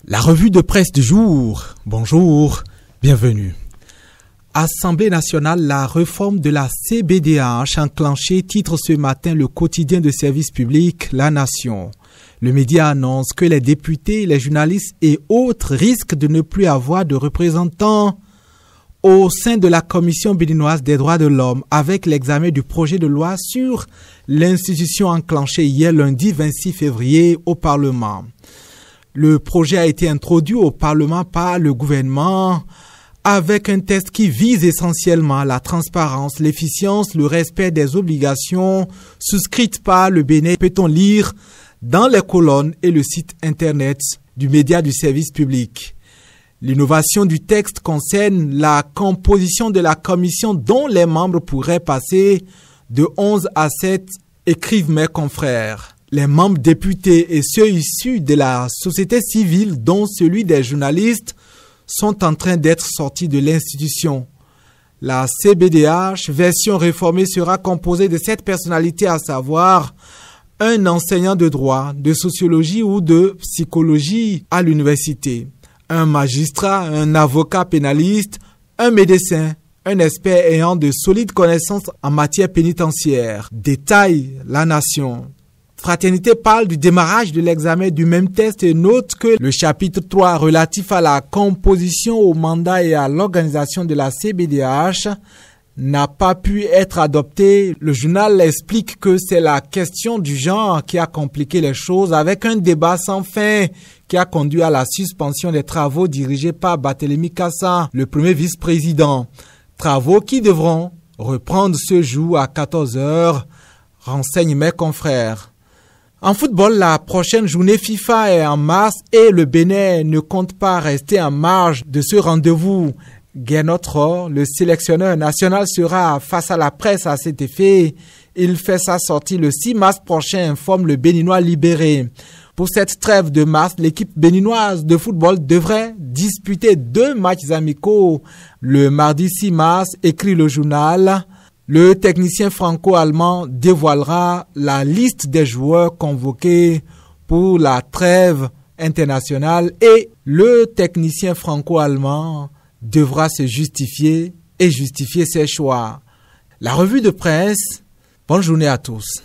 La revue de presse du jour. Bonjour, bienvenue. Assemblée nationale, la réforme de la CBDH enclenchée, titre ce matin le quotidien de service public La Nation. Le média annonce que les députés, les journalistes et autres risquent de ne plus avoir de représentants au sein de la Commission béninoise des droits de l'homme avec l'examen du projet de loi sur l'institution enclenchée hier lundi 26 février au Parlement. Le projet a été introduit au Parlement par le gouvernement avec un texte qui vise essentiellement la transparence, l'efficience, le respect des obligations souscrites par le Bénin, peut-on lire dans les colonnes et le site internet du média du service public. L'innovation du texte concerne la composition de la commission dont les membres pourraient passer de 11 à 7, écrivent mes confrères. Les membres députés et ceux issus de la société civile, dont celui des journalistes, sont en train d'être sortis de l'institution. La CBDH, version réformée, sera composée de 7 personnalités, à savoir un enseignant de droit, de sociologie ou de psychologie à l'université, un magistrat, un avocat pénaliste, un médecin, un expert ayant de solides connaissances en matière pénitentiaire. Détaille La Nation. Fraternité parle du démarrage de l'examen du même test et note que le chapitre 3 relatif à la composition, au mandat et à l'organisation de la CBDH n'a pas pu être adopté. Le journal explique que c'est la question du genre qui a compliqué les choses avec un débat sans fin qui a conduit à la suspension des travaux dirigés par Barthélémy Cassa, le premier vice-président. Travaux qui devront reprendre ce jour à 14h, renseignent mes confrères. En football, la prochaine journée FIFA est en mars et le Bénin ne compte pas rester en marge de ce rendez-vous. Gernot Rohr, le sélectionneur national, sera face à la presse à cet effet. Il fait sa sortie le 6 mars prochain, informe le Béninois Libéré. Pour cette trêve de mars, l'équipe béninoise de football devrait disputer 2 matchs amicaux. Le mardi 6 mars, écrit le journal, le technicien franco-allemand dévoilera la liste des joueurs convoqués pour la trêve internationale et le technicien franco-allemand devra se justifier et justifier ses choix. La revue de presse, bonne journée à tous.